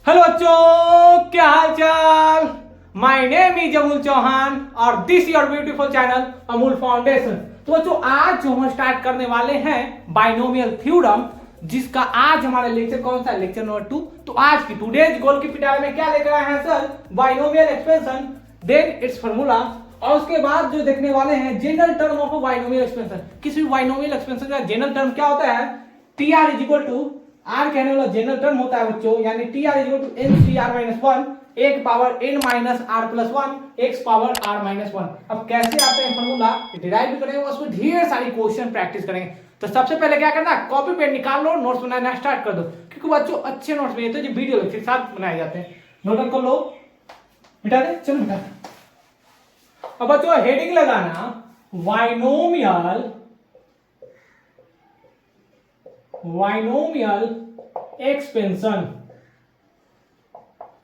Hello बच्चों, क्या हाल चाल। My name is Amul Chauhan और this your beautiful channel Amul foundation. तो बच्चों, आज जो हम स्टार्ट करने वाले हैं बाइनोमियल थ्योरम, जिसका आज हमारा लेक्चर कौन सा है, लेक्चर नंबर 2। तो आज की टुडेज गोल की पिटाई में क्या लेकर आए हैं sir, binomial expansion, then its formula, और उसके बाद जो देखने वाले हैं general term of binomial expansion. किसी भी बाइनोमियल एक्सपेंशन का जनरल टर्म क्या होता है, T R is equal to R कहने वाला जनरल टर्म होता है बच्चों, यानी T R equal to N C R minus one एक power N minus R plus one x power R minus one. अब कैसे आते हैं फॉर्मूला डिराइव भी करेंगे, उसमें ढेर सारी क्वेश्चन प्रैक्टिस करेंगे। तो सबसे पहले क्या करना, कॉपी पेन निकाल लो, नोट्स बनाना स्टार्ट कर दो, क्योंकि बच्चों अच्छे नोट्स में जो वीडियो के साथ बनाए जाते हैं। नोट कर लो, मिटा दे, चलो मिटा। अब बच्चों हेडिंग लगाना बाइनोमियल एक्सपेंशन।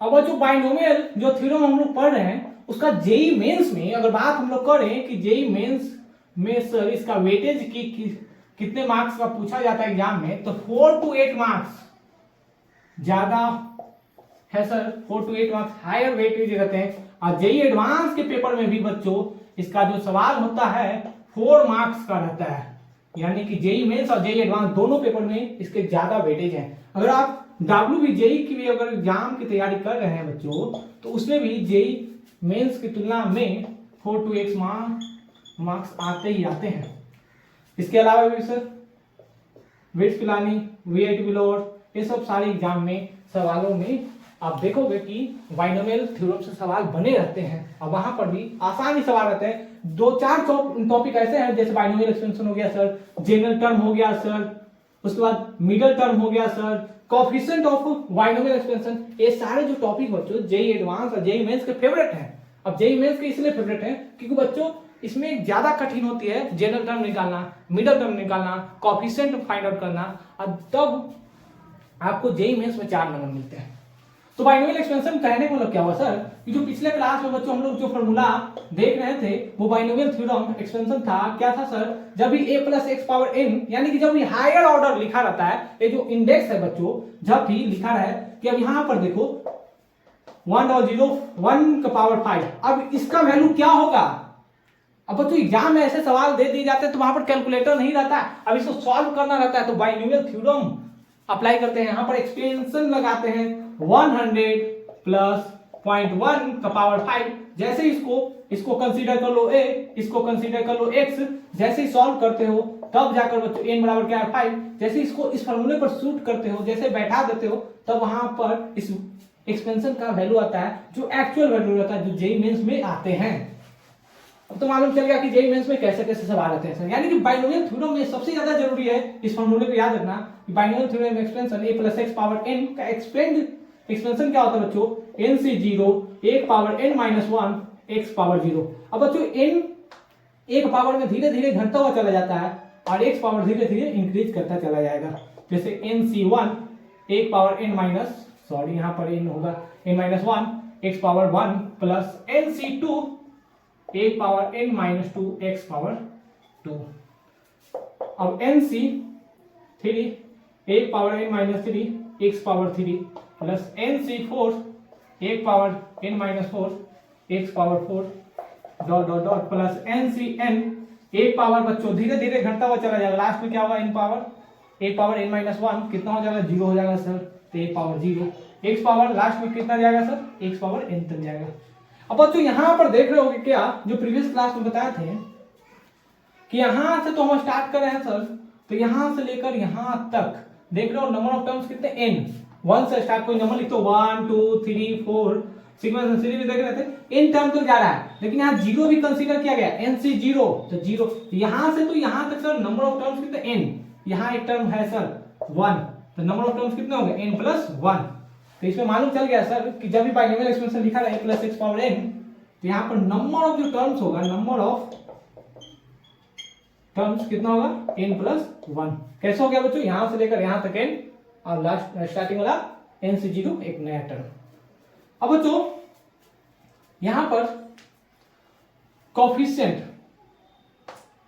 अब जो बाइनोमियल जो थ्योरम हम लोग पढ़ रहे हैं, उसका जेई मेंस में अगर बात हम लोग करें कि जेई मेंस में सर इसका वेटेज कितने मार्क्स का पूछा जाता है एग्जाम में, तो 4 to 8 मार्क्स ज्यादा है sir, 4 to 8 marks higher weightage रहते हैं। और जेई एडवांस के पेपर में भी बच्चों इसका जो सवाल होता है 4 मार्क्स का रहता है, यानी कि जेई मेंस और जेई एडवांस दोनों पेपर में इसके ज्यादा वेटेज है। अगर आप WBJEE की भी अगर एग्जाम की तैयारी कर रहे हैं बच्चों, तो उसमें भी जेई मेंस की तुलना में 4 to 8 मार्क्स आते ही आते हैं। इसके अलावा भी सर वेट्स प्लानिंग, वीआईटी बिलोर, ये सब सारे एग्जाम में सवालों में आप देखोगे कि बाइनोमियल थ्योरम से सवाल बने रहते हैं, और वहां पर भी आसानी सवाल रहते हैं। 2-4 टॉपिक ऐसे हैं, जैसे बाइनोमियल एक्सपेंशन हो गया सर, जनरल टर्म हो गया सर, उसके बाद मिडल टर्म हो गया sir, coefficient of binomial expansion. ये सारे जो टॉपिक बच्चों जेई एडवांस और जेई मेंस के फेवरेट हैं। अब जेई मेंस के इसलिए फेवरेट हैं क्योंकि बच्चों इसमें ज्यादा कठिन होती है जनरल टर्म निकालना, मिडल टर्म निकालना, कोएफिशिएंट फाइंड आउट करना, और तब आपको जेई मेंस में 4 नंबर मिलते हैं। तो बाइनोमियल एक्सपेंशन कहने का मतलब क्या हुआ सर, कि जो पिछले क्लास में बच्चों हम लोग जो फॉर्मूला देख रहे थे वो बाइनोमियल थ्योरम एक्सपेंशन था। क्या था सर, जब भी a plus x power n, यानी कि जब भी हायर ऑर्डर लिखा रहता है, ये जो इंडेक्स है बच्चों, जब भी लिखा है कि अब यहां पर देखो 1 का पावर 5, अब इसका वैल्यू क्या होगा। अब बच्चों एग्जाम में ऐसे सवाल दे दिए जाते हैं तो वहां पर कैलकुलेटर नहीं रहता है, अब इसको सॉल्व करना रहता है। तो बाइनोमियल थ्योरम अप्लाई करते हैं, यहां पर एक्सपेंशन लगाते हैं 100 प्लस 0.1 का पावर 5। जैसे इसको कंसीडर कर लो a, इसको कंसीडर कर लो x, जैसे ही सॉल्व करते हो तब जाकर बच्चों n बराबर क्या है 5। जैसे इसको इस फार्मूले पर शूट करते हो, जैसे बैठा देते हो, तब वहां पर इस एक्सपेंशन का वैल्यू आता है जो एक्चुअल वैल्यू रहता है, जो जेई मेंस में आते हैं। अब तो मालूम चल गया कि जेई मेंस में कैसे कैसे सवाल आते हैं सर, यानी कि बाइनोमियल थ्योरम में सबसे ज्यादा जरूरी है इस फार्मूले को याद रखना कि बाइनोमियल थ्योरम में expansion a plus x power n का एक्सपेंशन क्या होता है बच्चों, n से 0 1 power n minus 1 x power 0। अब बच्चों n एक पावर में धीरे धीरे घटता हुआ चला जाता है और x पावर धीरे धीरे इंक्रीज करता चला जाएगा। जैसे nc1 1 power n minus, sorry यहाँ पर n होगा n minus 1 x power 1 plus nc2 1 power n minus 2 x power 2। अब nc3 1 power n minus 3 x power 3 plus nc4 1 power n minus 4 x power 4 dot dot dot plus ncn 1 power बच्चों धीरे धीरे घटता हुआ चला जाएगा, last में क्या होगा n power 1 power n minus 1 कितना हो जाएगा, 0 हो जाएगा सर, तो 1 पावर 0 x पावर लास्ट में कितना जाएगा सर, x पावर n तक जाएगा। अब बच्चों यहां पर देख रहे होगे क्या, जो प्रीवियस क्लास में बताए थे कि यहां से तो हम स्टार्ट कर रहे हैं सर, तो यहां से लेकर यहां तक देख रहे हो नंबर ऑफ टर्म्स कितने n, 1 से स्टार्ट कोई नंबर लिख दो 1 2 3 4 सीक्वेंस सीरीज में देख रहे थे n टर्म तक जा रहा है, लेकिन यहाँ 0 भी कंसीडर किया गया, n से 0 तो 0, यहां से तो यहां तक सर नंबर ऑफ टर्म्स कितने n, यहाँ एक टर्म है सर 1, तो नंबर ऑफ टर्म्स कितने हो गए n प्लस 1। तो इसमें मालूम चल गया सर कि जब भी बाइनोमियल एक्सपेंशन लिखा रहा है प्लस एक्स पावर n, तो यहाँ पर नंबर ऑफ जो टर्म्स होगा, नंबर ऑफ टर्म्स कितना होगा n प्लस 1। कैसे हो गया बच्चों, यहां से लेकर यहां तक n और लास्ट स्टार्टिंग वाला n से 0 एक नया टर्म। अब बच्चों यहां पर कोएफिशिएंट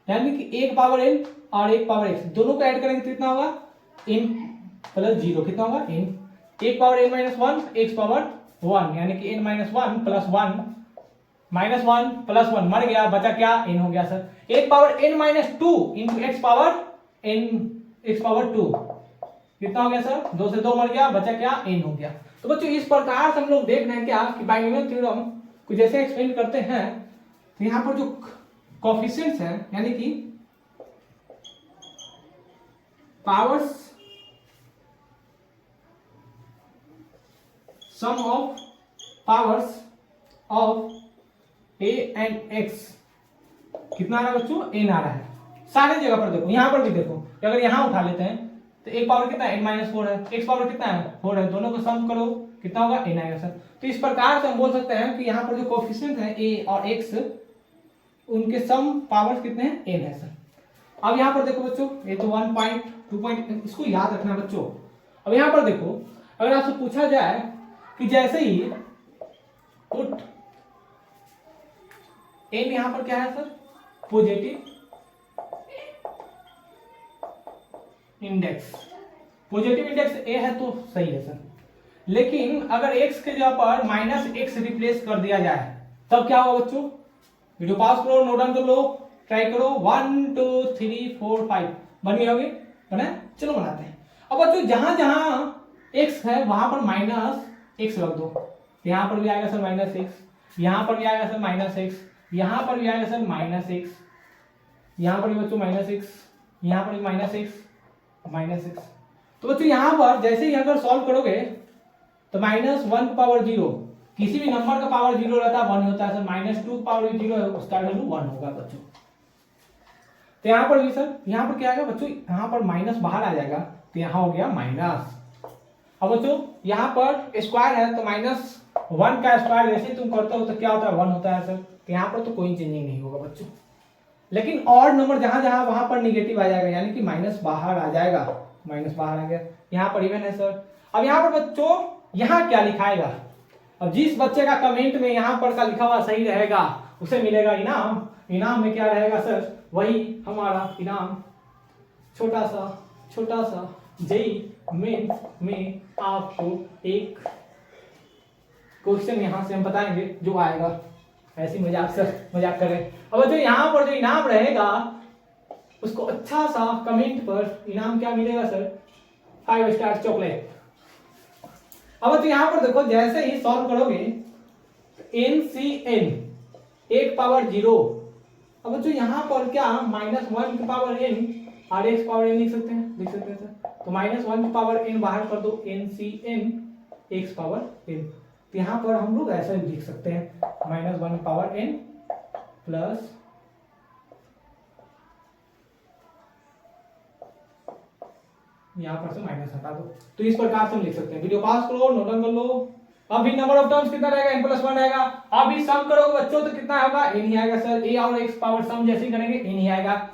यानी कि 1 पावर n और 1 पावर x दोनों को ऐड करेंगे तो कितना होगा n प्लस 0, कितना होगा n। एक power n minus one x power one, यानी कि n minus one plus one minus one plus one मर गया, बचा क्या n हो गया सर। एक power n minus two into x power two कितना हो गया सर, दो से दो मर गया, बचा क्या n हो गया। तो बच्चों इस प्रकार से हम लोग देख रहे हैं क्या कि बाइनोमियल थ्योरम को जैसे एक्सप्लेन करते हैं तो यहाँ पर जो कोएफिशिएंट्स हैं यानी कि powers sum of powers of a and x कितना आ रहा है बच्चों, n आ रहा है। सारे जगह पर देखो, यहां पर भी देखो, अगर यहां उठा लेते हैं तो एक पावर कितना है n माइनस फोर है, x पावर कितना है 4 है, दोनों को सम करो कितना होगा n आएगा सर। तो इस प्रकार से हम बोल सकते हैं कि यहाँ पर जो कोएफिशिएंट है a और x उनके सम पावर्स कितने हैं n है सर। अब यहाँ पर देखो बच्चों, ये तो 1 पॉइंट 2 पॉइंट इसको याद रखना बच्चों। अब यहाँ पर देखो, अगर आपसे पूछा जाए कि जैसे ही पुट n यहाँ पर क्या है sir, positive index, positive index a है तो सही है सर। लेकिन अगर x के जगह पर माइनस x रिप्लेस कर दिया जाए तब क्या होगा बच्चों, वीडियो पास करो, नोट डाउन कर लो, ट्राई करो। 1 2 3 4 5 बन गए होंगे, बना, चलो बनाते हैं। अब बच्चों जहां जहां x है वहां पर माइनस x रख दो, यहाँ पर भी आएगा सर माइनस x, यहाँ पर भी आएगा सर माइनस x, यहाँ पर भी आएगा सर माइनस x, यहाँ पर भी बच्चों माइनस x, यहाँ पर भी माइनस x माइनस x। तो बच्चों यहाँ पर जैसे ही अगर सॉल्व करोगे तो माइनस वन पावर जीरो, किसी भी नंबर का पावर जीरो रहता है वन होता है sir, minus two power zero है उसका वैल्यू वन होगा बच्चों। तो यहाँ पर भी सर, यहाँ पर क्या आएगा बच्चों, यहाँ पर माइनस बाहर आ जाएगा तो यहाँ हो गया माइनस। अब बच्चों यहाँ पर स्क्वायर है तो माइनस वन का स्क्वायर जैसे तुम करते हो तो क्या होता है वन होता है सर। तो यहाँ पर तो कोई चेंजिंग नहीं होगा बच्चों। लेकिन ऑड नंबर जहां जहां वहां पर निगेटिव आ जाएगा, यानी कि माइनस बाहर आ जाएगा, माइनस बाहर आ गया, यहाँ पर इवन है सर। अब यहाँ पर बच्चों यहाँ क्या लिखाएगा, अब जिस बच्चे का कमेंट में यहाँ पर का लिखा हुआ सही रहेगा उसे मिलेगा इनाम। इनाम में क्या रहेगा सर, वही हमारा इनाम, छोटा सा जेई मेंस में आपको एक क्वेश्चन यहाँ से हम बताएंगे जो आएगा, ऐसी मजाक कर रहे हैं। अब जो यहाँ पर जो इनाम रहेगा उसको अच्छा सा कमेंट पर इनाम क्या मिलेगा सर, 5 स्टार चॉकलेट। अब तो यहाँ पर देखो जैसे ही सॉल्व करोगे NCN एक पावर जीरो, अब जो यहाँ पर क्या माइनस वन की पावर n और x पावर n लिख सकते हैं सर। तो माइनस वन की पावर n बाहर कर दो, NCN x पावर n। तो यहाँ पर हम लोग ऐसा लिख सकते हैं minus one power n plus यहाँ पर से माइनस हटा दो। तो इस प्रकार से हम लिख सकते हैं। वीडियो पास करो, नोट डाउन कर लो। अब भी नंबर ऑफ टर्म्स कितना रहेगा, n प्लस वन आएगा। अब भी सम करोगे बच्चों तो कितना होगा, n ही आएगा सर। a और x पावर सम जैसे ही करेंगे n ही आएगा।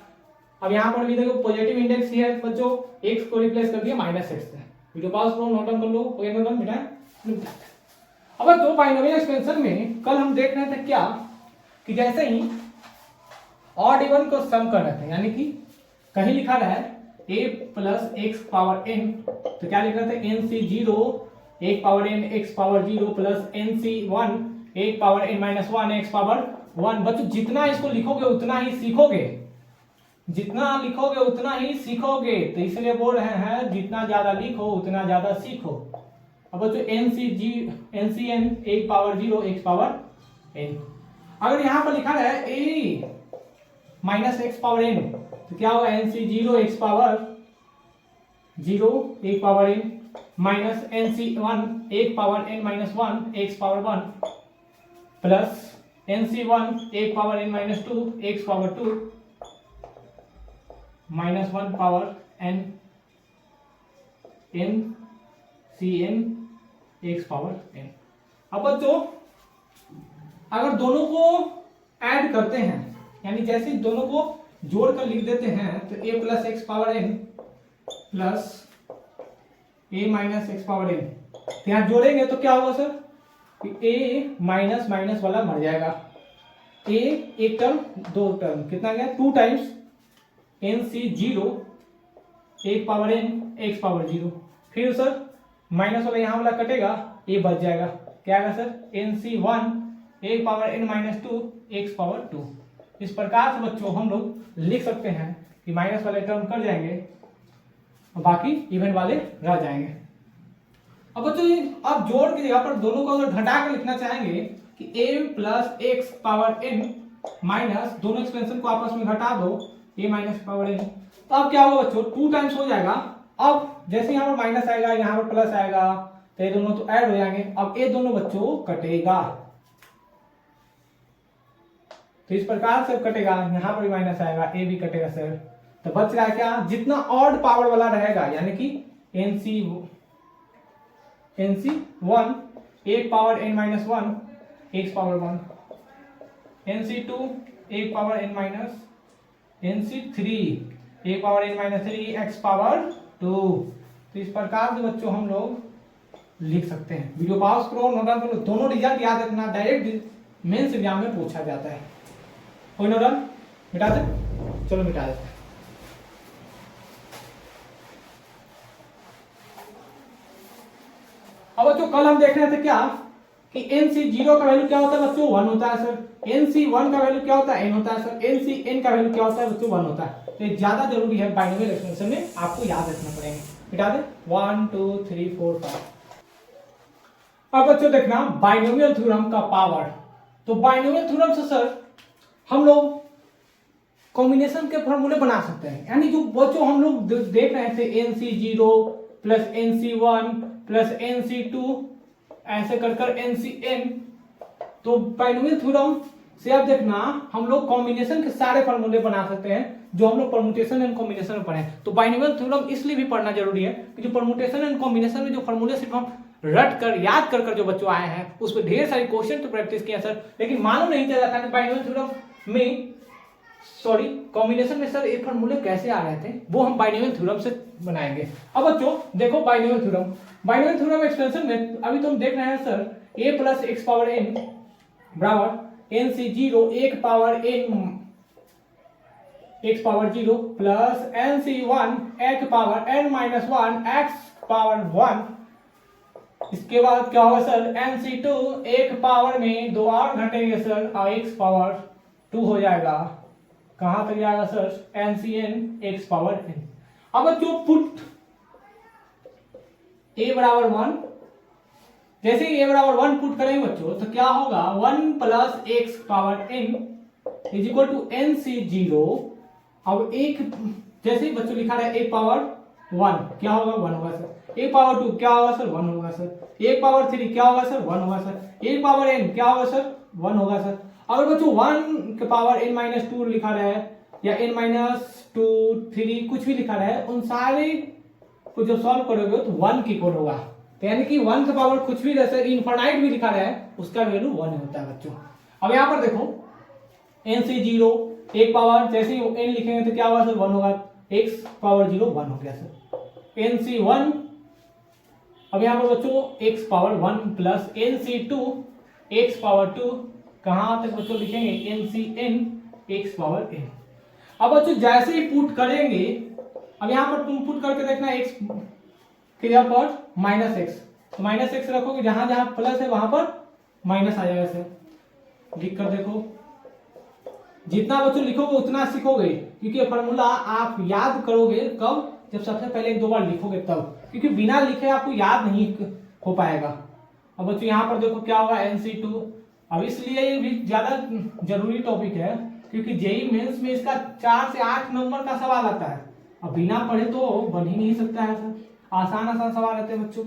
अब यहाँ पर भी देखो पॉजिटिव इंडेक्स ही है बच्चों, x को रिप्लेस कर दिया माइनस x से। वीडियो पास करो, नोट डाउन कर लो, कोई नोट डाउन बेटा। अब दो बाइनोमियल एक्सपेंशन में कल हम देख रहे थे क्या कि जैसे ही ऑड इवन को सम कर रहे थे, यानी कि कहीं लिखा रहा है a plus x power n, तो क्या लिख रहे थे nc0 एक power n x power 0 plus nc1 एक power n minus one x power 1। बच्चों जितना इसको लिखोगे उतना ही सीखोगे, जितना लिखोगे उतना ही सीखोगे, तो इसलिए बोल रहे हैं जितना ज्यादा लिखो उतना ज्यादा सीखो। अब बच्चों NCN एक पावर 0 एक्स पावर n, अगर यहाँ पर लिखा है a minus x power n तो क्या होगा NC0 एक्स पावर 0 एक पावर n माइनस NC1 एक power n minus one x power 1 plus NC1 एक power n minus 2 x power 2 minus one power n NCN x power n। अब बच्चों अगर दोनों को ऐड करते हैं, यानी जैसे दोनों को जोड़ कर लिख देते हैं तो a plus x power n plus a minus x power n, यहाँ जोड़ेंगे तो क्या होगा सर, a माइनस माइनस वाला मर जाएगा, a एक टर्म दो टर्म कितना गया 2 टाइम्स NC0 एक पावर n एक्स पावर 0। फिर सर माइनस वाला यहाँ वाला कटेगा, ये बच जाएगा, क्या आएगा सर, NC1 एक power n minus 2 x power 2। इस प्रकार से बच्चों हम लोग लिख सकते हैं कि माइनस वाले टर्म कर जाएंगे और बाकी इवन वाले रह जाएंगे। अब बच्चों अब जोड़ की जगह पर दोनों को अगर घटा कर लिखना चाहेंगे कि a plus x power n minus, दोनों एक्सपेंशन को आपस में घटा दो, a माइनस पावर n, तो अब क्या होगा बच्चों, 2 टाइम्स हो जाएगा। अब जैसे यहाँ पर माइनस आएगा, यहाँ पर प्लस आएगा, तो ये दोनों तो ऐड हो जाएंगे। अब ये दोनों बच्चों कटेगा, तो इस प्रकार से कटेगा, यहाँ पर भी माइनस आएगा, ए भी कटेगा सर। तो बच रहा है क्या, जितना ऑड पावर वाला रहेगा, यानी कि NC1 एक power n minus 1 x power 1, NC2 एक पावर n माइनस, NC3 एक power n minus 3 x power 2। तो इस प्रकार से बच्चों हम लोग लिख सकते हैं। वीडियो पॉज करो, नोट डाउन करो, दोनों रिजल्ट याद रखना, डायरेक्ट मेंस एग्जाम में पूछा जाता है। कोई नोट डाउन मिटा दे, चलो मिटा देते हैं। अब बच्चों कल हम देख रहे थे क्या कि NC0 का वैल्यू क्या होता है बच्चों, 1 होता है सर। NC1 का वैल्यू क्या होता है, n होता है सर। NCn का वैल्यू क्या होता है बच्चों, 1 होता है। तो ये ज्यादा जरूरी है, बाइनोमियल एक्सपेंशन में आपको याद रखना पड़ेगा। मिटा दे, 1 2 3 4 5। अब बच्चों देखना बाइनोमियल थ्योरम का पावर। तो बाइनोमियल थ्योरम से सर हम लोग कॉम्बिनेशन के फॉर्मूले बना सकते हैं। यानी जो बच्चों हम लोग देख रहे थे NC0 plus NC1 plus NC2 ऐसे कर कर NCn, तो बाइनोमियल थ्योरम से अब देखना हम लोग कॉम्बिनेशन के सारे फॉर्मूले बना सकते हैं जो हम लोग परमुटेशन एंड कॉम्बिनेशन में पढ़े। तो बाइनोमियल थ्योरम इसलिए भी पढ़ना जरूरी है कि जो परमुटेशन एंड कॉम्बिनेशन में जो फॉर्मूले सिर्फ हम रट कर याद कर कर जो बच्चों आए हैं उस पर ढेर सारी क्वेश्चन तो प्रैक्टिस किया सर, लेकिन मालूम नहीं चला था कि बाइनोमियल थ्योरम में कॉम्बिनेशन में सर ये फॉर्मूले कैसे आ रहे थे, वो हम बाइनोमियल थ्योरम से बनाएंगे। अब बच्चों देखो बाइनोमियल थ्योरम एक्सपेंशन में अभी तुम देख रहे हैं sir, a plus x power n बराबर NC0 एक power n x power 0 plus NC1 एक power n minus 1 x power 1। इसके बाद क्या होगा सर, NC2 एक पावर में दो और घटेंगे सर और एक्स पावर 2 हो जाएगा। कहां तक जाएगा sir, NCn x power n। अब जो पुट a बराबर 1, जैसे ही a बराबर 1 पुट करेंगे बच्चों तो क्या होगा, 1 plus x power n is equal to NC0। अब एक जैसे ही बच्चों लिखा रहा है a पावर 1 क्या होगा, 1 होगा सर। a पावर 2 क्या होगा सर, 1 होगा सर। a पावर 3 क्या होगा सर, 1 होगा सर। a पावर n क्या होगा सर, 1 होगा सर। अगर बच्चों 1 के पावर n माइनस 2 लिखा रहा है या n माइनस 2 3 कुछ भी लिखा रहा है, उन सारे को जब सॉल्व करोगे तो 1 की इक्वल होगा। तो यानी कि 1 के पावर कुछ भी जैसे इनफाइनाइट भी लिखा रहा है उसका वैल्यू 1 होता है बच्चों। अब यहाँ पर देखो NC0 एक पावर, जैसे ही n लिखेंगे तो क्या होगा सर, 1 होगा। x पावर 0 1 हो गया सर। NC1 अब यहाँ पर बच्चों x power 1 plus NC2 x power 2, कहां तक बच्चों लिखेंगे NCn x पावर n। अब बच्चों जैसे ही पुट करेंगे, अब यहाँ पर तुम पुट करके देखना x के जगह पर माइनस एक्स, तो माइनस एक्स रखोगे, जहां जहां प्लस है वहां पर माइनस आ जाएगा सर। लिख कर देखो, जितना बच्चों लिखोगे उतना सीखोगे, क्योंकि फॉर्मूला आप याद करोगे कब, जब सबसे पहले एक दो बार लिखोगे तब, क्योंकि बिना लिखे आपको याद नहीं हो पाएगा। अब बच्चों यहाँ पर देखो क्या होगा, NC2। अब इसलिए ये भी ज्यादा जरूरी टॉपिक है क्योंकि जेईई मेंस में इसका 4 से 8 नंबर का सवाल आता है। अब बिना पढ़े तो बन ही नहीं सकता है सर, आसान आसान सवाल आते हैं बच्चों।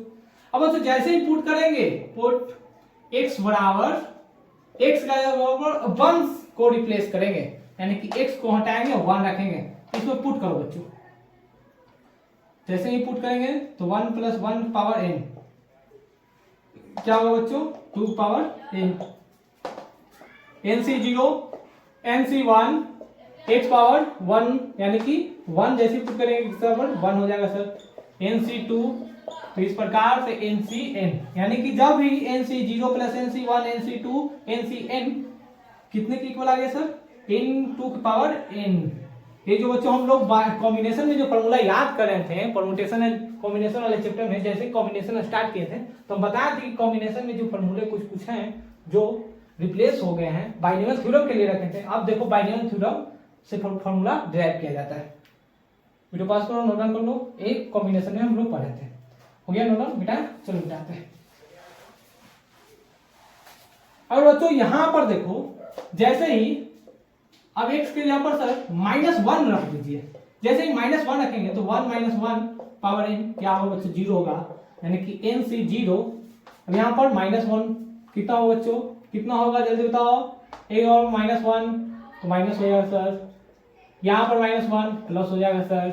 अब बच्चों जैसे ही पुट करेंगे, पुट x बराबर x का बराबर 1 को रिप्लेस करेंगे, यानी कि x को हटाएंगे 1 रखेंगे, इसमें पुट करो बच्चों। जैसे ही पुट करेंगे तो 1 प्लस 1 पावर n क्या होगा बच्चों, 2 power n। NC0 NC1 x power 1, यानी कि 1 जैसे पुट करेंगे x पावर 1 हो जाएगा सर। NC2 तो इस प्रकार से NCn, यानी कि जब भी NC0 plus NC1 NC2 NCn कितने के इक्वल आ गया सर, n2 की पावर n, ये जो बच्चों हम लोग कॉम्बिनेशन में जो फॉर्मूला याद कर रहे थे, परम्यूटेशन एंड कॉम्बिनेशन वाले चैप्टर में जैसे कॉम्बिनेशन स्टार्ट किए थे तो हम बताए थे कि कॉम्बिनेशन में जो फॉर्मूले कुछ हैं जो रिप्लेस हो गए हैं, बाइनोमियल थ्योरम के लिए रखे थे। अब देखो बाइनोमियल थ्योरम से फॉर्मूला डिराइव किया जाता है। वीडियो पास करो, नोट डाउन कर लो। एक कॉम्बिनेशन में हम लोग पढ़े थे, हो गया नोट डाउन बेटा? चलो मिटाते हैं। अब बच्चों यहां पर देखो, जैसे ही अब x के यहाँ पर सर -1 रख दीजिए। जैसे ही -1 रखेंगे तो 1 - 1 पावर n क्या होगा बच्चों? 0 होगा, यानी कि n से 0। अब यहाँ पर -1 कितना होगा बच्चों? कितना होगा जल्दी बताओ? एक और -1 तो माइनस हो जाएगा सर, यहाँ पर -1 प्लस हो जाएगा सर।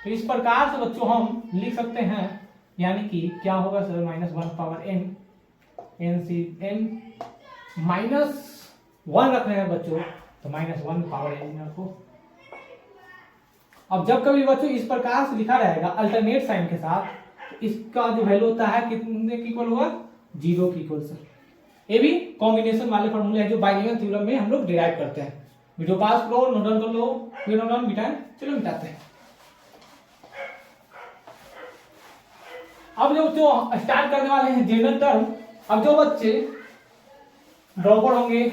तो इस प्रकार से बच्चों हम लिख सकते हैं, यानी कि क्या होगा सर? -1 पावर n, n से n -1 रख रहे हैं बच्चों तो -1 पावर n आपको। अब जब कभी बच्चों इस प्रकार से लिखा रहेगा अल्टरनेट साइन के साथ, तो इसका जो वैल्यू होता है कितने की इक्वल होगा? 0 की इक्वल सर। ये भी कॉम्बिनेशन वाले फॉर्मूले हैं जो बाइनोमियल थ्योरम में हम लोग डिराइव करते हैं। वीडियो पास करो, नोट डाउन कर लो, फिर नोट डाउन मिटाएं। चलो मिटाते हैं। अब जो स्टार्ट करने वाले हैं जनरल टर्म। अब जो बच्चे ड्रॉपर होंगे,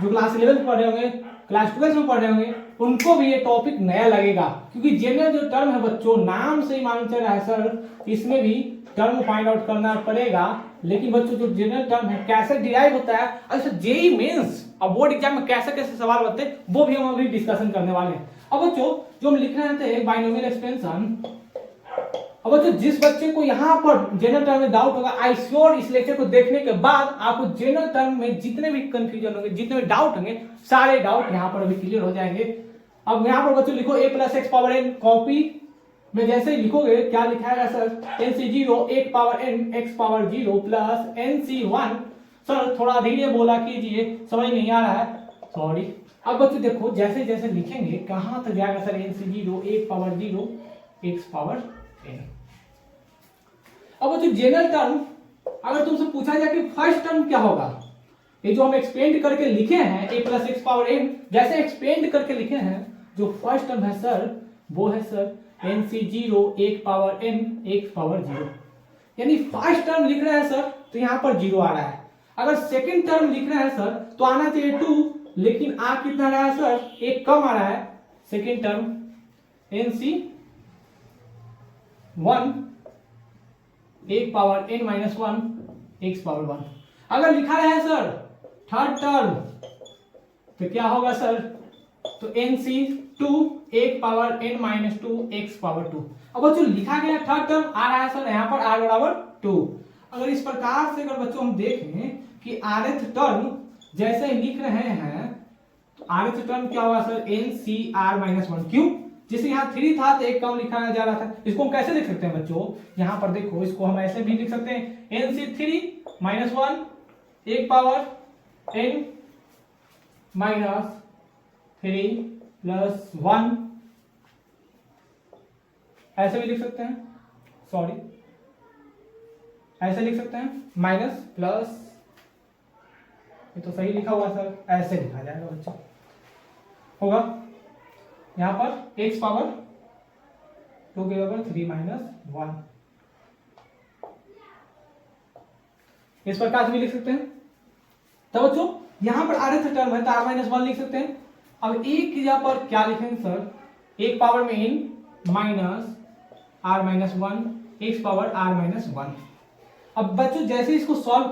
जो क्लास 11 में पढ़ रहे होंगे, क्लास 12 में पढ़ रहे होंगे, उनको भी ये टॉपिक नया लगेगा, क्योंकि जनरल जो टर्म है बच्चों नाम से ही मालूम चल रहा है सर, इसमें भी टर्म फाइंड आउट करना पड़ेगा। लेकिन बच्चों जो जनरल टर्म है कैसे डिराइव होता है, अच्छा जेईई मेंस और बोर्ड एग्जाम में कैसे कैसे सवाल बनते हैं वो भी हम अभी डिस्कशन करने वाले हैं। अब बच्चों जो हम लिख रहे थे बाइनोमियल एक्सपेंशन, अब बच्चों जिस बच्चे को यहाँ पर जनरल टर्म में डाउट होगा, आई श्योर इस लेक्चर को देखने के बाद आपको जनरल टर्म में जितने भी कंफ्यूजन होंगे, जितने भी डाउट होंगे, सारे डाउट यहाँ पर अभी क्लियर हो जाएंगे। अब यहाँ पर बच्चों लिखो a + x power n। Copy में जैसे ही लिखोगे क्या लिखाएगा sir? nc0 1 power n x power 0 plus nc1। Sir थोड़ा धीरे बोला कीजिए, समझ नहीं आ रहा है, सॉरी। अब बच्चों देखो जैसे जैसे लिखेंगे कहाँ तक जाएगा sir? nc0 1 power 0 x power n। अब बच्चों जनरल टर्म अगर तुमसे पूछा जाए कि फर्स्ट टर्म क्या होगा, ये जो हम एक्सपेंड करके लिखे हैं a + x पावर n, जैसे एक्सपेंड करके लिखे हैं जो फर्स्ट टर्म है सर वो है sir nc0 1 power n x power 0। यानी फर्स्ट टर्म लिख रहे हैं सर तो यहाँ पर 0 आ रहा है। अगर सेकंड टर्म लिख रहे हैं सर तो आना चाहिए 2, लेकिन आ कितना रहा है सर? 1 कम आ रहा है। Second term nc1 1 power n - 1 x power 1। अगर लिखा है सर थर्ड टर्म तो क्या होगा सर? तो nc2 1 power n - 2 x power 2। अब बच्चों लिखा गया थर्ड टर्म आ रहा है सर यहाँ पर r बराबर 2। अगर इस प्रकार से अगर बच्चों हम देखें कि rth टर्म जैसे ही लिख रहे हैं तो rth टर्म क्या होगा सर? ncr - 1। क्यों? जैसे यहाँ 3 था तो 1 कम लिखा जा रहा था। इसको हम कैसे लिख सकते हैं बच्चों? यहाँ पर देखो इसको हम ऐसे भी लिख सकते हैं nc3 - 1 1 पावर n - 3 प्लस 1, ऐसे भी लिख सकते हैं, सॉरी ऐसे लिख सकते हैं, माइनस प्लस, ये तो सही लिखा हुआ सर, ऐसे लिखा जाएगा बच्चों, होगा यहाँ पर x पावर 2 के बराबर 3 - 1, इस प्रकार से भी लिख सकते हैं। तो बच्चों यहाँ पर rth टर्म है तो r - 1 लिख सकते हैं। अब एक यहाँ पर क्या लिखेंगे सर? 1 पावर में n minus r - 1 x power r - 1। अब बच्चों जैसे इसको सॉल्व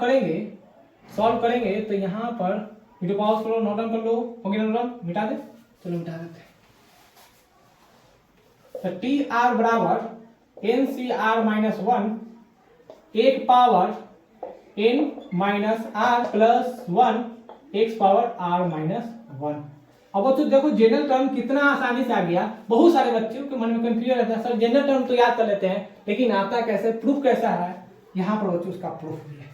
करेंगे तो यहाँ पर वीडियो पॉज करो, नोट डाउन कर लो, हो गया नोट डाउन? मिटा दे, चलो मिटा देते हैं। तो tr बराबर ncr - 1 1 power n minus r plus 1 x power r - 1। अब बच्चों देखो जनरल टर्म कितना आसानी से आ गया। बहुत सारे बच्चों के मन में कंफ्यूजन रहता है, सर जनरल टर्म तो याद कर लेते हैं लेकिन आता कैसे, प्रूफ कैसा है? यहाँ पर बच्चों उसका प्रूफ भी है।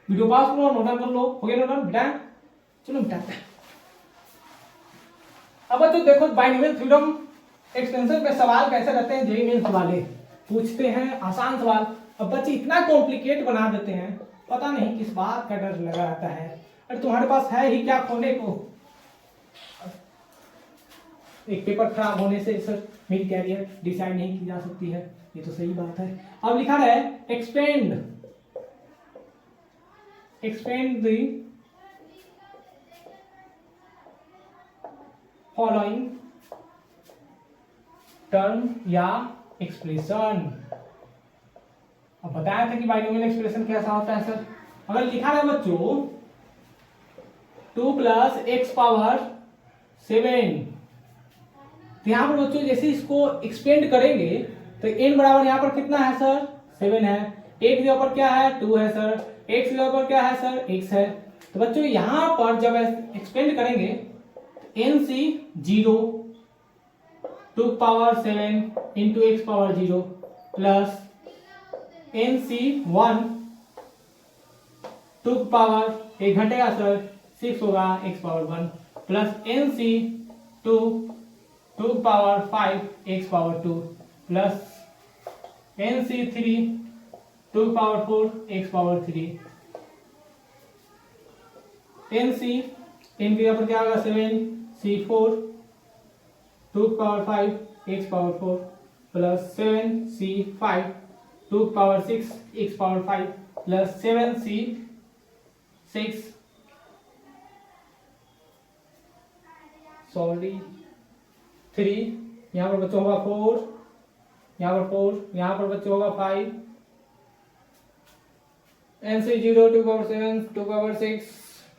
वीडियो पास करो, नोट डाउन कर लो, हो गया नोट डाउन? मिटाएं, चलो मिटाते हैं। अब बच्चों देखो बाइनोमियल थ्योरम एक्सटेंशन पे सवाल कैसे रहते हैं, जेईई मेंस वाले पूछते हैं आसान सवाल। अब बच्चे इतना कॉम्प्लिकेट बना देते हैं, पता नहीं किस बात का डर लगा रहता है। अरे तुम्हारे पास है ही क्या खोने को? एक पेपर खराब होने से सर मेरी कैरियर डिसाइड नहीं की जा सकती है, ये तो सही बात है। अब लिखा है एक्सपेंड द फॉलोइंग टर्म या एक्सप्रेशन। अब बताया था कि बाइनोमियल एक्सप्रेशन कैसा होता है सर। अगर लिखा है बच्चों 2 + x पावर 7, तो यहाँ पर बच्चों जैसे इसको एक्सपेंड करेंगे तो n बराबर यहाँ पर कितना है सर 7 है, एक जगह पर क्या है 2 है सर, x जगह पर क्या है सर x है। तो बच्चों यहाँ पर जब एक्सपेंड करेंगे nc 0 2 power 7 into x power 0 plus nc 1 2 power एक घटेगा सर 6 होगा x power 1 plus nc 2 power 5 x power 2 plus nc 3 2 power 4 x power 3 nc n की जगह पर क्या होगा 7 c 4 2 power 5 x power 4 plus 7 c 5 2 power 6 x power 5 plus 7 c 6 sorry 3, यहाँ पर बच्चों होगा 4, यहाँ पर 4, यहाँ पर बच्चों होगा 5, nc 0 2 power 7 2 power 6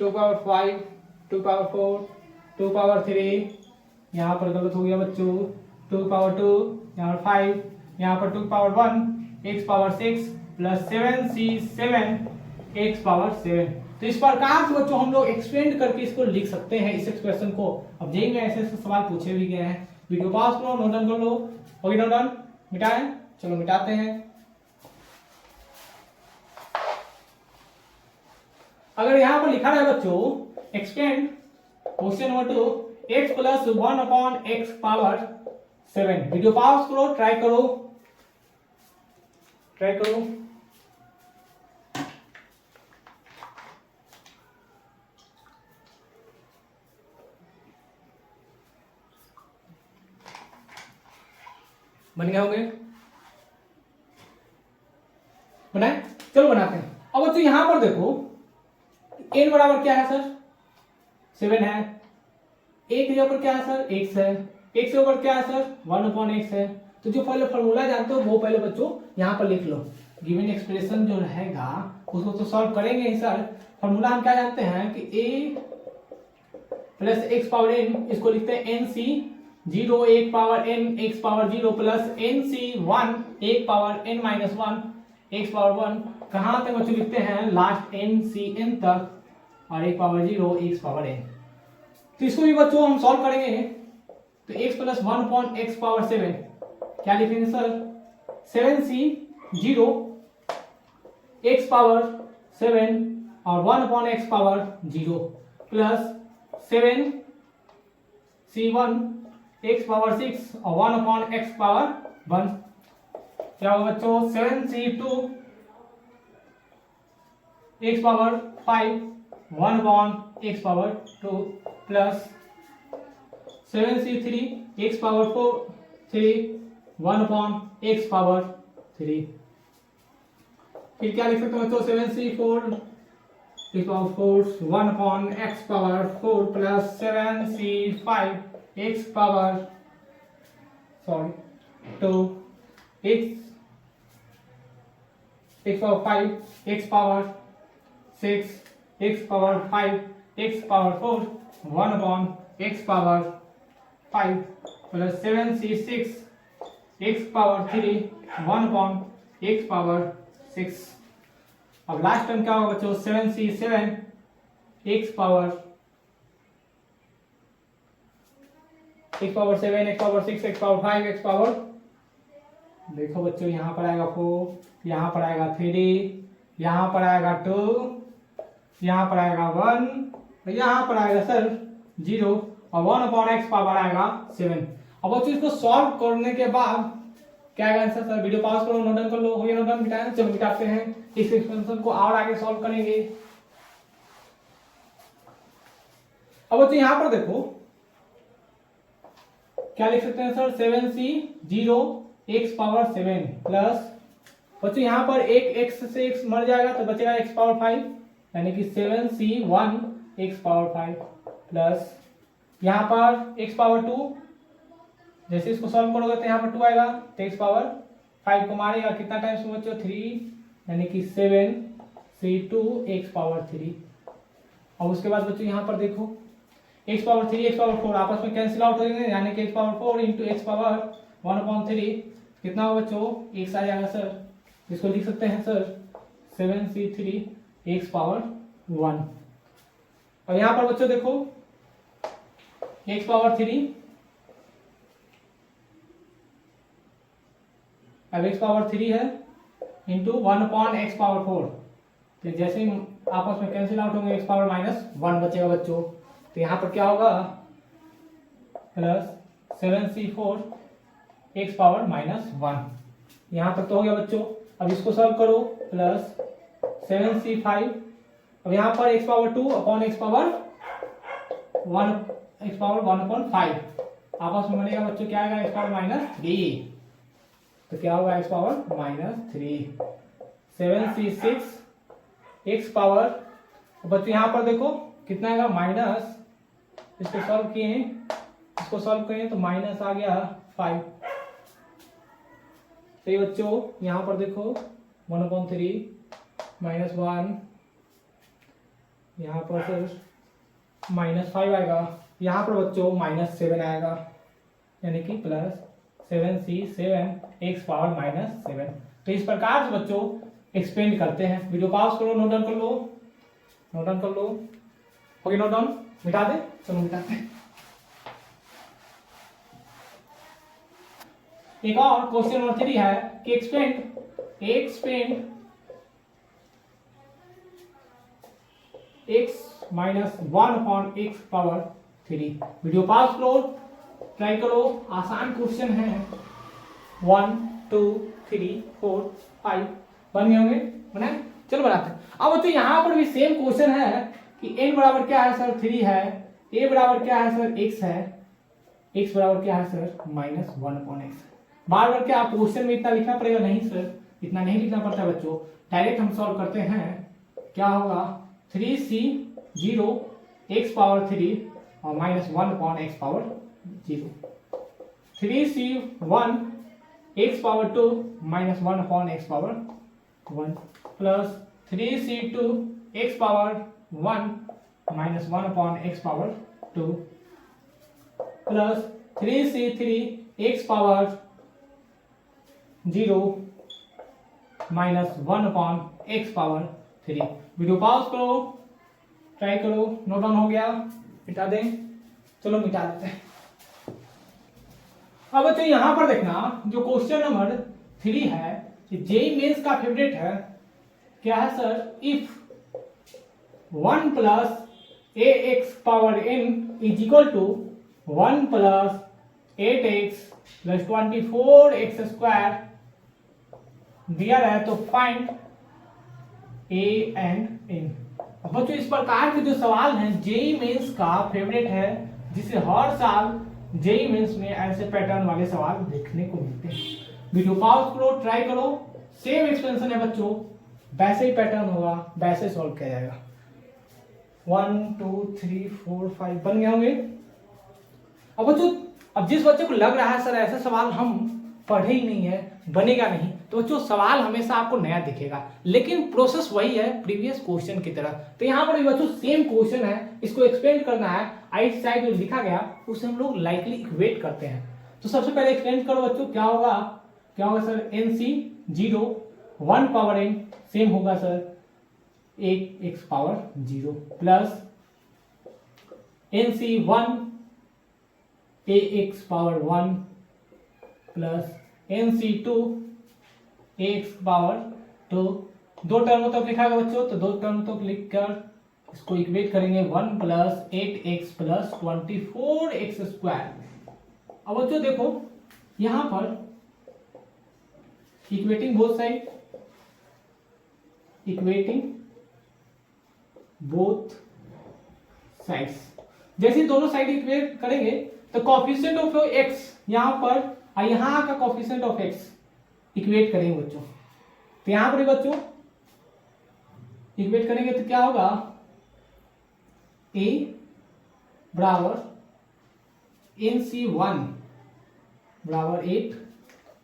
2 power 5 2 power 4 2 power 3, यहाँ पर गलत हो गया बच्चों 2 पावर 2, यहाँ पर 5, यहाँ पर 2 power 1 x power 6 plus 7c 7 x power 7। तो इस प्रकार से बच्चों हम लोग एक्सपेंड करके इसको लिख सकते हैं इस एक्सप्रेशन को। अब जेई में ऐसे सवाल पूछे भी गए हैं। वीडियो पॉज करो, नोट डाउन कर लो। ओके नोट डाउन मिटाएं, चलो मिटाते हैं। अगर यहाँ पर लिखा है बच्चों expand question number 2 x plus 1 upon x power 7। Video pause करो, ट्राई करो। बन गए होंगे, बनाए, चलो बनाते हैं। अब बच्चों यहां पर देखो n बराबर क्या है सर 7 है, एक जगह पर क्या है सर x है, x के ऊपर क्या है सर 1/x है। तो जो पहले फॉर्मूला जानते हो वो पहले बच्चों यहाँ पर लिख लो। गिवन एक्सप्रेशन जो रहेगा उसको तो सॉल्व करेंगे ही सर। फॉर्मूला हम क्या जानते हैं कि a plus x power n, इसको लिखते हैं nc 0 1 power n x power 0 plus nc 1 1 power n minus 1 x power 1। कहाँ तक बच्चों लिखते हैं लास्ट ncn तक और 1 पावर 0 x पावर n। तो इसको भी बच्चों हम सॉल्व करेंगे तो x plus 1 upon x power 7 क्या लिखेंगे सर 7c 0 x पावर 7 और 1 upon x power 0 plus 7c1 x power 6 और 1 अपॉन x पावर 1। क्या होगा बच्चों 7c2 x power 5 1 upon x power 2 plus 7c3 x power 3 1 upon x power 3। फिर क्या लिख सकते हो बच्चों 7c4 x power 4 1 upon x power 4 plus 7c5 x power 2 x power 5 x power 6 x power 5 x power 4 1 upon x power 5 plus 7c6 x power 3 1 upon x power 6। अब last term क्या होगा बच्चों 7c7 x power 7 x power 6 x power 5 x power, देखो बच्चों यहाँ पर आएगा 4, यहाँ पर आएगा 3, यहाँ पर आएगा 2, यहाँ पर आएगा 1, यहाँ पर आएगा सर 0 और 1 अपॉन x पावर आएगा 7। अब बच्चों इसको सॉल्व करने के बाद क्या आएगा आंसर सर। वीडियो पॉज करो, नोट डाउन कर लो। हो गया नोट डाउन मिटाना, चलो मिटाते हैं। इस एक्सपेंशन को और आगे सॉल्व करेंगे। अब बच्चों यहाँ पर देखो क्या लिख सकते हैं sir, 7c0 x power 7 plus बच्चों यहाँ पर एक x से x मर जाएगा तो बचेगा x पावर 5 यानी कि 7c1 x पावर 5 प्लस यहाँ पर x पावर 2, जैसे इसको सॉल्व करोगे तो यहाँ पर 2 आएगा तो x पावर 5 को मारेगा कितना टाइम्स में बच्चों, 3 यानी कि 7c2 x पावर 3। और उसके बाद बच्चों यहाँ पर देखो x पावर 3 x पावर 4 आपस में कैंसिल आउट हो जाएंगे यानी कि x power 4 into x power 1/3 कितना होगा बच्चों, x आ जाएगा सर, इसको लिख सकते हैं सर 7c3 x पावर 1। अब यहाँ पर बच्चों देखो x पावर 3, अब x पावर 3 है इंटू 1/x पावर 4, तो जैसे ही आपस में कैंसिल आउट होंगे x पावर -1 बचेगा बच्चों, तो यहाँ पर क्या होगा प्लस 7c4 x पावर -1, यहाँ तक तो हो गया बच्चों। अब इसको सॉल्व करो प्लस 7c5, अब यहाँ पर x power 2 upon x power 1/5 आपस में बनेगा बच्चों, क्या आएगा x पावर -3, तो क्या होगा x power -3, 7c6 x power, बच्चों यहाँ पर देखो कितना आएगा माइनस, इसको सॉल्व किए, इसको सॉल्व किए तो माइनस आ गया 5। तो ये बच्चों यहाँ पर देखो 1/3 -1, यहाँ पर सर -5 आएगा, यहाँ पर बच्चों -7 आएगा यानी कि प्लस 7c7 x पावर -7। तो इस प्रकार से बच्चों एक्सपेंड करते हैं। वीडियो पॉज करो, नोट डाउन कर लो, नोट डाउन कर लो, हो गया नोट डाउन, मिटा दे, चलो मिटाते हैं। एक और क्वेश्चन नंबर 3 है कि expand x -1 upon x power 3। Video pause करो, ट्राई करो, आसान क्वेश्चन है। 1 2 3 4 5 बन गए होंगे, बनाए, चलो बनाते हैं। अब बच्चों यहाँ पर भी सेम क्वेश्चन है कि n बराबर क्या है सर, 3 है, a बराबर क्या है सर, x है, x बराबर क्या है सर, -1/x। बार बार क्या क्वेश्चन में इतना लिखना पड़ेगा, नहीं सर इतना नहीं लिखना पड़ता बच्चों, डायरेक्ट हम सॉल्व करते हैं। क्या होगा 3c0 x पावर 3 और -1/x power 0, 3c1 x power 2 -1/x power 1 plus 3c2 x power 1 -1/x power 2 plus 3c3 x power 0 -1/x power 3। Video pause करो, ट्राई करो, नोट डाउन हो गया, मिटा दें, चलो मिटा देते हैं। अब बच्चों यहां पर देखना जो क्वेश्चन नंबर 3 है, जेईई मेंस का फेवरेट है, क्या है sir, if 1 plus ax power n is equal to 1 plus 8x plus 24x square दिया है, तो फाइंड a एंड n। बच्चों इस प्रकार के जो सवाल हैं जेईई मेंस का फेवरेट है, जिसे हर साल जेईई मेंस में ऐसे पैटर्न वाले सवाल देखने को मिलते हैं। वीडियो पॉज करो, ट्राई करो, सेम एक्सपेंशन है बच्चों, वैसे ही पैटर्न होगा, वैसे सॉल्व किया जाएगा। 1 2 3 4 5 बन गए होंगे। अब बच्चों अब जिस बच्चे को लग रहा है सर ऐसे सवाल हम पढ़े ही नहीं है, बनेगा नहीं, तो बच्चों सवाल हमेशा आपको नया दिखेगा, लेकिन प्रोसेस वही है प्रीवियस क्वेश्चन की तरह। तो यहाँ पर बच्चों सेम क्वेश्चन है, इसको एक्सप्लेन करना है, आइट साइड जो लिखा गया उसे हम लोग लाइकली इक्वेट करते हैं। तो सबसे पहले एक्सप्लेन करो बच्चों, क्या होगा sir, NC0 1 power n same होगा sir 8x power 0 plus NC1 ax power 1 plus NC2 ax power 2। दो टर्म तक लिखा गया बच्चों, तो दो टर्म तक लिखकर इसको इक्वेट करेंगे 1 plus 8x plus 24x square. अब बच्चों देखो यहां पर equating both side, equating both sides, जैसे दोनों साइड इक्वेट करेंगे तो कॉफिशिएंट ऑफ एक्स यहाँ पर और यहाँ का कॉफिशिएंट ऑफ एक्स इक्वेट करेंगे बच्चों, तो यहाँ पर बच्चों इक्वेट करेंगे तो क्या होगा, a बराबर NC1 बराबर 8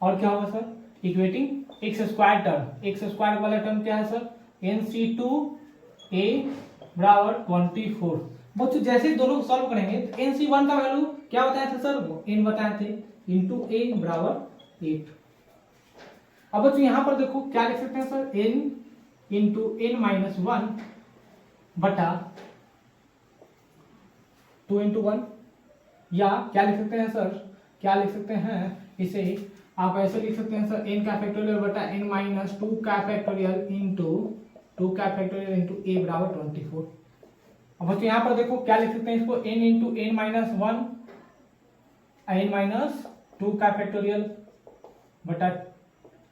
और क्या होगा sir equating x square term, x square वाला टर्म क्या है सर NC2 a बराबर 24। बच्चों जैसे दोनों को सॉल्व करेंगे तो NC1 का वैल्यू क्या बताया था सर, n बताए थे इंटू a बराबर 8। अब बच्चों यहाँ पर देखो क्या लिख सकते हैं सर n इंटू n-1 बटा 2 इंटू 1, या क्या लिख सकते हैं सर, क्या लिख सकते हैं इसे आप ऐसे लिख सकते हैं सर n का फैक्टोरियल बटा n-2 का फैक्टोरियल इंटू 2 का फैक्टोरियल इंटू a बराबर 24। अब बच्चों यहाँ पर देखो क्या लिख सकते हैं इसको n इंटू n-1 n-2 का फैक्टोरियल बटा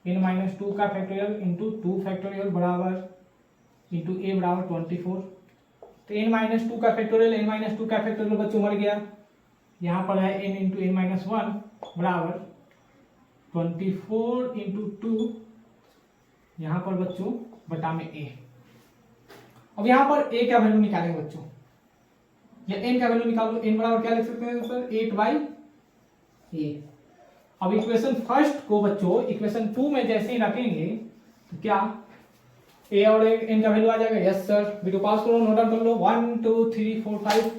n-2 का फैक्टोरियल इंटू 2 फैक्टोरियल बराबर इंटू a बराबर 24। तो n-2 का फैक्टोरियल n-2 का फैक्टोरियल बच्चों मर गया, यहाँ पर है n इंटू n-1 बराबर 24 इंटू 2 यहाँ पर बच्चों बटा में a। अब यहाँ पर a का वैल्यू निकालेंगे बच्चों, या n का वैल्यू निकालो, n बराबर क्या लिख सकते हैं सर 8/a। अब इक्वेशन फर्स्ट को बच्चों इक्वेशन 2 में जैसे ही रखेंगे तो क्या a और n का वैल्यू आ जाएगा, यस सर। वीडियो पास करो, नोट डाउन कर लो 1 2 3 4 5।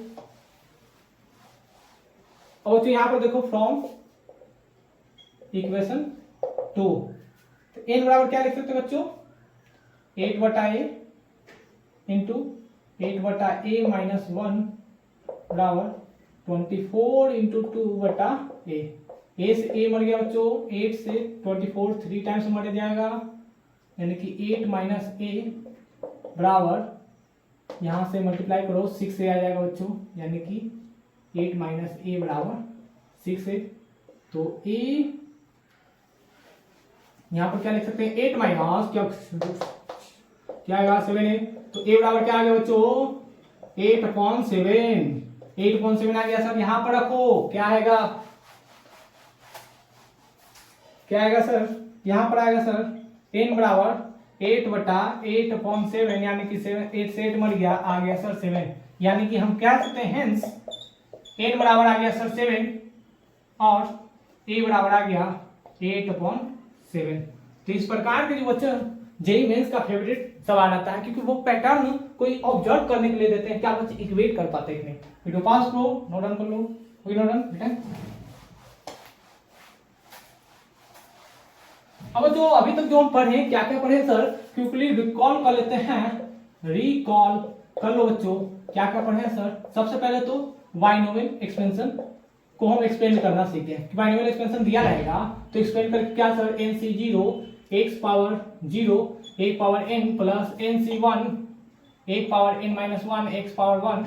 अब बच्चों यहाँ पर देखो फ्रॉम इक्वेशन 2 तो n बराबर क्या लिख सकते हैं बच्चों 8/a इंटू 8/a माइनस 1 बराबर 24 इंटू 2/a। a से a मर गया बच्चों, 8 से 24 3 टाइम्स मर जाएगा, यानी कि 8 माइनस a बराबर यहाँ से मल्टीप्लाई करो 6 से आ जाएगा बच्चों, यानी कि 8 माइनस a बराबर 6 है। तो a यहाँ पर क्या लिख सकते हैं 8 माइनस क्या आएगा 7 तो a बराबर क्या आ गया बच्चों 8/7। 8/7 आ गया सर, यहाँ पर रखो क्या आएगा, क्या आएगा सर, यहाँ पर आएगा सर n बराबर 8/8/7 यानी कि 8 से 8 मर गया, आ गया सर 7, यानी कि हम क्या सकते हैं हेंस n बराबर आ गया सर 7 और a बराबर आ गया 8/7। तो इस प्रकार के जो बच्चे जेईई मेंस का फेवरेट सवाल आता है, क्योंकि वो पैटर्न कोई ऑब्जर्व करने के लिए देते हैं, क्या बच्चे इक्वेट कर पाते हैं। वीडियो पास करो, नोट डाउन कर लो, कोई नोट डाउन बेटा। अब जो अभी तक जो हम पढ़े क्या क्या पढ़े सर, क्विकली रिकॉल कर लेते हैं, रिकॉल कर लो बच्चों क्या क्या पढ़े सर। सबसे पहले तो बाइनोमियल एक्सपेंशन को हम एक्सप्लेन करना सीखते हैं। बाइनोमियल एक्सपेंशन दिया रहेगा तो एक्सप्लेन करके क्या sir NC0 x power 0 1 power n plus NC1 1 power n-1 x power 1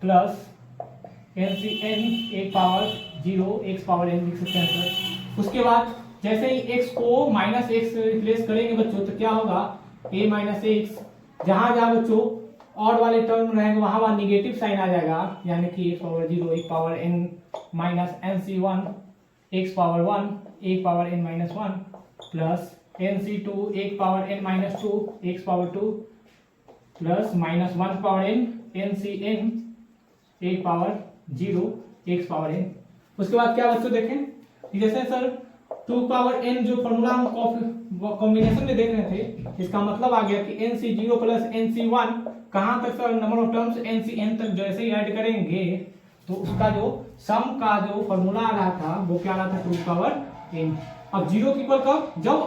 plus NCn 1 power 0 x power n लिख सकते हैं सर। उसके बाद जैसे ही x को माइनस एक्स रिप्लेस करेंगे बच्चों तो क्या होगा a माइनस एक्स, जहां जहां बच्चों ऑड वाले टर्म रहेंगे वहां वहां निगेटिव साइन आ जाएगा, यानी कि x power 0 1 power n minus NC1 x power 1 1 power n-1 plus NC2 1 power n-2 x power 2 plus minus 1 power n NCn 1 power 0 x power n। उसके बाद क्या बच्चों देखें जैसे सर 2 पावर n जो फॉर्मूला हम कॉम्बिनेशन में देख रहे थे, इसका मतलब आ गया कि NC0 प्लस NC1 कहां तक sir number of terms NCn तक जैसे ही ऐड करेंगे तो उसका जो सम का जो फॉर्मूला आ रहा था वो क्या आ रहा था 2 पावर n। अब 0 की इक्वल कब, जब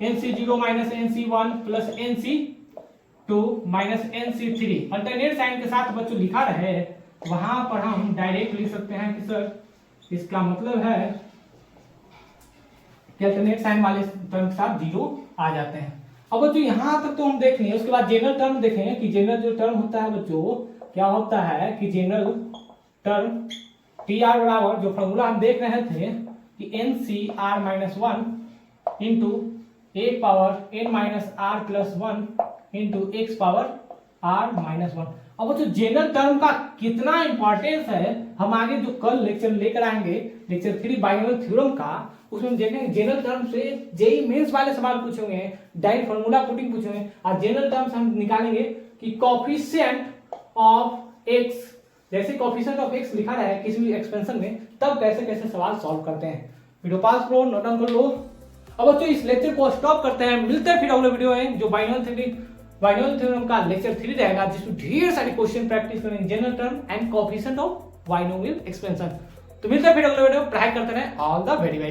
NC0 minus NC1 plus NC2 minus NC3 alternate sign के साथ बच्चों लिखा रहे, वहां पर हम डायरेक्ट लिख सकते हैं कि सर इसका मतलब है कि अल्टरनेट साइन वाले टर्म के साथ 0 आ जाते हैं। अब बच्चों यहाँ तक तो हम देख लें, उसके बाद जनरल टर्म देखें कि जनरल जो टर्म होता है बच्चों क्या होता है कि जनरल टर्म TR बराबर जो फॉर्मूला हम देख रहे थे कि NCr-1 into a power n-r plus 1 into x power r-1। अब जो जनरल टर्म का कितना इंपॉर्टेंस है हम आगे जो कल लेक्चर लेकर आएंगे, लेक्चर 3 बाइनोमियल थ्योरम का, उसमें देखेंगे जनरल टर्म से जेई मेंस वाले सवाल पूछे हुए हैं, डायरेक्ट फार्मूला पुटिंग पूछे हुए हैं, और जनरल टर्म्स हम निकालेंगे कि कोफिशिएंट ऑफ एक्स, जैसे कोफिशिएंट ऑफ एक्स लिखा रहा है किसी भी एक्सपेंशन में, तब कैसे कैसे सवाल सॉल्व करते हैं। वीडियो पास करो, नोट डाउन कर लो। अब बच्चों इस लेक्चर को स्टॉप करते हैं, मिलते हैं फिर अगले वीडियो में जो बाइनोमियल थ्योरम का लेक्चर 3 रहेगा, जिसमें ढेर सारी क्वेश्चन प्रैक्टिस करेंगे, general term and coefficient of binomial expansion. तो मिलते हैं फिर अगले वीडियो में, पढ़ाई करते रहे। All the very best.